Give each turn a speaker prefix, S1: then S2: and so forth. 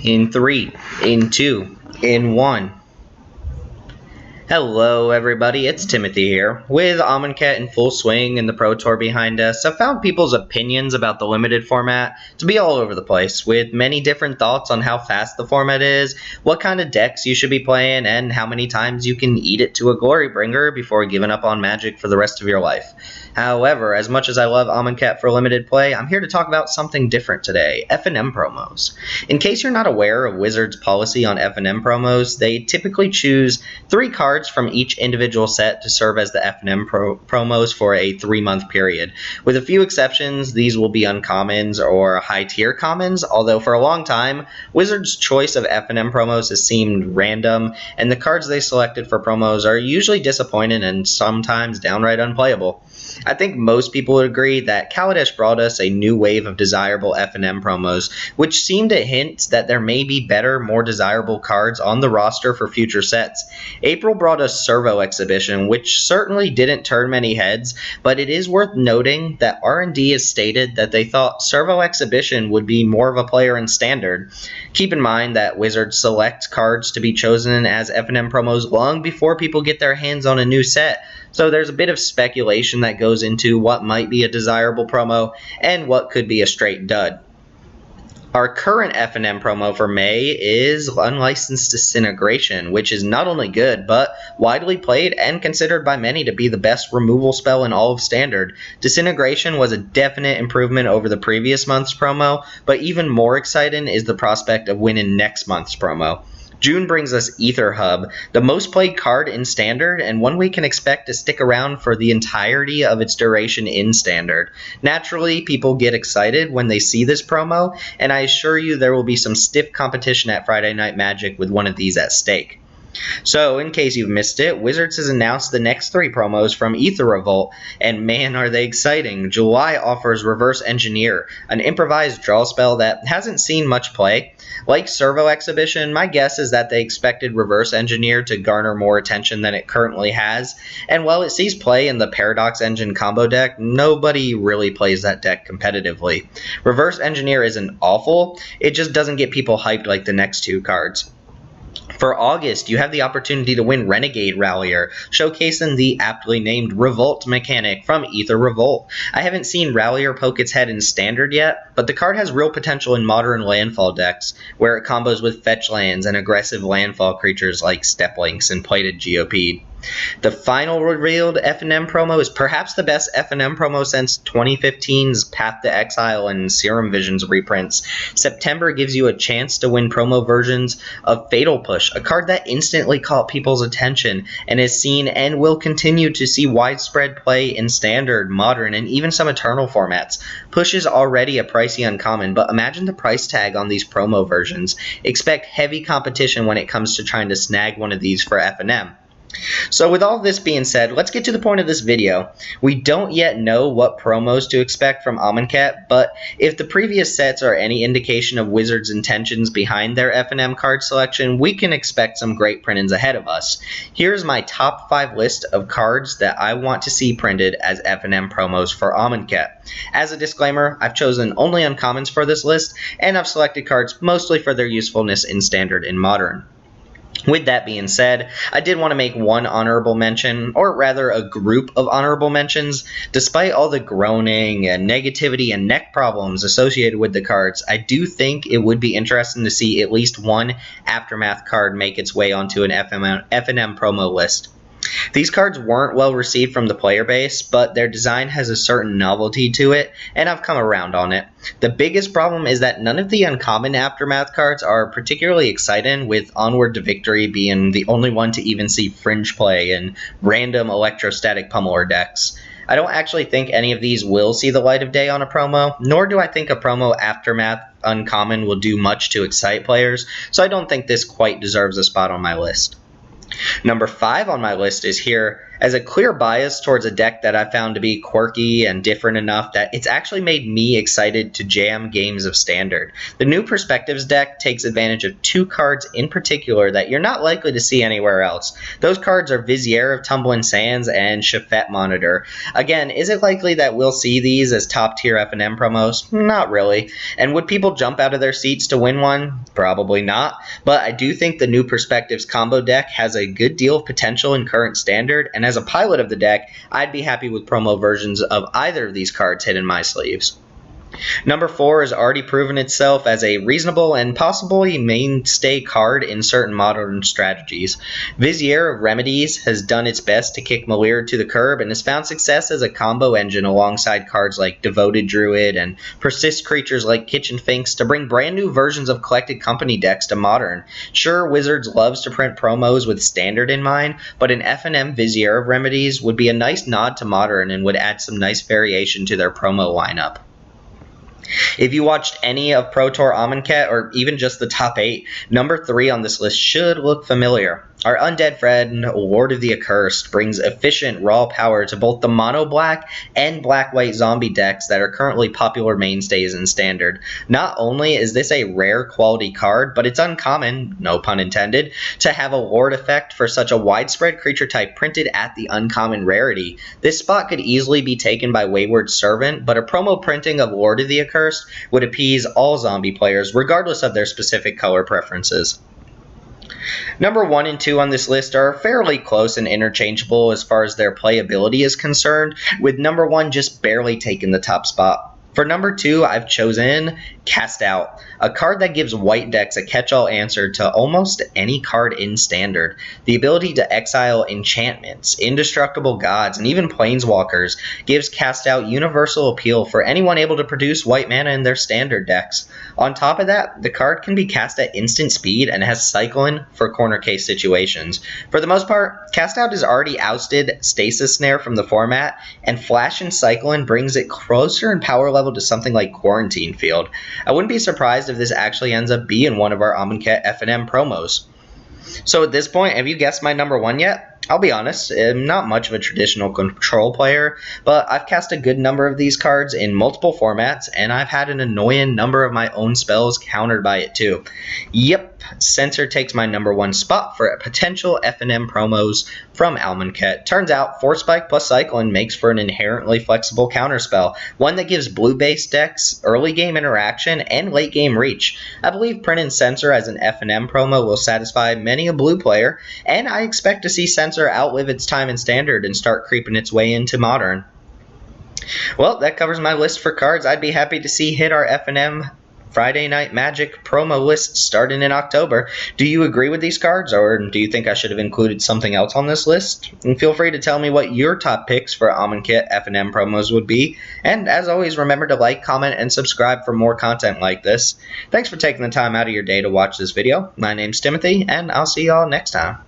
S1: in 3, in 2, in 1. Hello everybody, it's Timothy here. With Amonkhet in full swing and the Pro Tour behind us, I've found people's opinions about the limited format to be all over the place, with many different thoughts on how fast the format is, what kind of decks you should be playing, and how many times you can eat it to a glory bringer before giving up on Magic for the rest of your life. However, as much as I love Amonkhet for limited play, I'm here to talk about something different today, FNM promos. In case you're not aware of Wizards' policy on FNM promos, they typically choose 3 cards from each individual set to serve as the FNM promos for a 3-month period. With a few exceptions, these will be uncommons or high-tier commons, although for a long time, Wizards' choice of FNM promos has seemed random, and the cards they selected for promos are usually disappointing and sometimes downright unplayable. I think most people would agree that Kaladesh brought us a new wave of desirable FNM promos, which seem to hint that there may be better, more desirable cards on the roster for future sets. April brought us Servo Exhibition, which certainly didn't turn many heads, but it is worth noting that R&D has stated that they thought Servo Exhibition would be more of a player in Standard. Keep in mind that Wizards select cards to be chosen as FNM promos long before people get their hands on a new set, so there's a bit of speculation that goes into what might be a desirable promo and what could be a straight dud. Our current FNM promo for May is Unlicensed Disintegration, which is not only good, but widely played and considered by many to be the best removal spell in all of Standard. Disintegration was a definite improvement over the previous month's promo, but even more exciting is the prospect of winning next month's promo. June brings us Ether Hub, the most played card in Standard, and one we can expect to stick around for the entirety of its duration in Standard. Naturally, people get excited when they see this promo, and I assure you there will be some stiff competition at Friday Night Magic with one of these at stake. So, in case you've missed it, Wizards has announced the next 3 promos from Ether Revolt, and man are they exciting. July offers Reverse Engineer, an improvised draw spell that hasn't seen much play. Like Servo Exhibition, my guess is that they expected Reverse Engineer to garner more attention than it currently has, and while it sees play in the Paradox Engine combo deck, nobody really plays that deck competitively. Reverse Engineer isn't awful, it just doesn't get people hyped like the next 2 cards. For August, you have the opportunity to win Renegade Rallier, showcasing the aptly named Revolt mechanic from Ether Revolt. I haven't seen Rallier poke its head in Standard yet, but the card has real potential in modern landfall decks, where it combos with fetch lands and aggressive landfall creatures like Steplinks and Plated GOP. The final revealed FNM promo is perhaps the best FNM promo since 2015's Path to Exile and Serum Visions reprints. September gives you a chance to win promo versions of Fatal Push, a card that instantly caught people's attention and is seen and will continue to see widespread play in Standard, Modern, and even some Eternal formats. Push is already a pricey uncommon, but imagine the price tag on these promo versions. Expect heavy competition when it comes to trying to snag one of these for FNM. So with all this being said, let's get to the point of this video. We don't yet know what promos to expect from Amonkhet, but if the previous sets are any indication of Wizards' intentions behind their FNM card selection, we can expect some great printings ahead of us. Here's my top 5 list of cards that I want to see printed as FNM promos for Amonkhet. As a disclaimer, I've chosen only uncommons for this list, and I've selected cards mostly for their usefulness in Standard and Modern. With that being said, I did want to make one honorable mention, or rather a group of honorable mentions. Despite all the groaning and negativity and neck problems associated with the cards, I do think it would be interesting to see at least one Aftermath card make its way onto an FNM promo list. These cards weren't well received from the player base, but their design has a certain novelty to it, and I've come around on it. The biggest problem is that none of the uncommon Aftermath cards are particularly exciting, with Onward to Victory being the only one to even see fringe play in random electrostatic pummeler decks. I don't actually think any of these will see the light of day on a promo, nor do I think a promo Aftermath uncommon will do much to excite players, so I don't think this quite deserves a spot on my list. Number 5 on my list is here, as a clear bias towards a deck that I found to be quirky and different enough that it's actually made me excited to jam games of Standard. The new Perspectives deck takes advantage of 2 cards in particular that you're not likely to see anywhere else. Those cards are Vizier of Tumbling Sands and Shafet Monitor. Again, is it likely that we'll see these as top tier FNM promos? Not really. And would people jump out of their seats to win one? Probably not. But I do think the new Perspectives combo deck has a good deal of potential in current Standard, and as a pilot of the deck, I'd be happy with promo versions of either of these cards hidden in my sleeves. Number 4 has already proven itself as a reasonable and possibly mainstay card in certain modern strategies. Vizier of Remedies has done its best to kick Malir to the curb and has found success as a combo engine alongside cards like Devoted Druid and persist creatures like Kitchen Finks to bring brand new versions of Collected Company decks to Modern. Sure, Wizards loves to print promos with Standard in mind, but an FNM Vizier of Remedies would be a nice nod to Modern and would add some nice variation to their promo lineup. If you watched any of Pro Tour Amonkhet or even just the top 8, number 3 on this list should look familiar. Our undead friend, Lord of the Accursed, brings efficient raw power to both the mono-black and black-white zombie decks that are currently popular mainstays in Standard. Not only is this a rare quality card, but it's uncommon, no pun intended, to have a Lord effect for such a widespread creature type printed at the uncommon rarity. This spot could easily be taken by Wayward Servant, but a promo printing of Lord of the Accursed would appease all zombie players, regardless of their specific color preferences. Number 1 and 2 on this list are fairly close and interchangeable as far as their playability is concerned, with number 1 just barely taking the top spot. For number 2, I've chosen Cast Out, a card that gives white decks a catch-all answer to almost any card in Standard. The ability to exile enchantments, indestructible gods, and even planeswalkers gives Cast Out universal appeal for anyone able to produce white mana in their Standard decks. On top of that, the card can be cast at instant speed and has Cycling for corner case situations. For the most part, Cast Out has already ousted Stasis Snare from the format, and Flash and Cycling brings it closer in power level to something like Quarantine Field. I wouldn't be surprised if this actually ends up being one of our Amonkhet FNM promos. So at this point, have you guessed my number 1 yet? I'll be honest, I'm not much of a traditional control player, but I've cast a good number of these cards in multiple formats, and I've had an annoying number of my own spells countered by it too. Yep, Censor takes my number 1 spot for potential FNM promos from Amonkhet. Turns out, Force Spike plus Cycling makes for an inherently flexible counterspell, one that gives blue-based decks early game interaction and late game reach. I believe printing Censor as an FNM promo will satisfy many a blue player, and I expect to see Censor outlive its time in Standard and start creeping its way into Modern. Well, that covers my list for cards I'd be happy to see hit our FNM Friday Night Magic promo list starting in October. Do you agree with these cards, or do you think I should have included something else on this list? And feel free to tell me what your top picks for Amonkhet FNM promos would be. And as always, remember to like, comment, and subscribe for more content like this. Thanks for taking the time out of your day to watch this video. My name's Timothy, and I'll see y'all next time.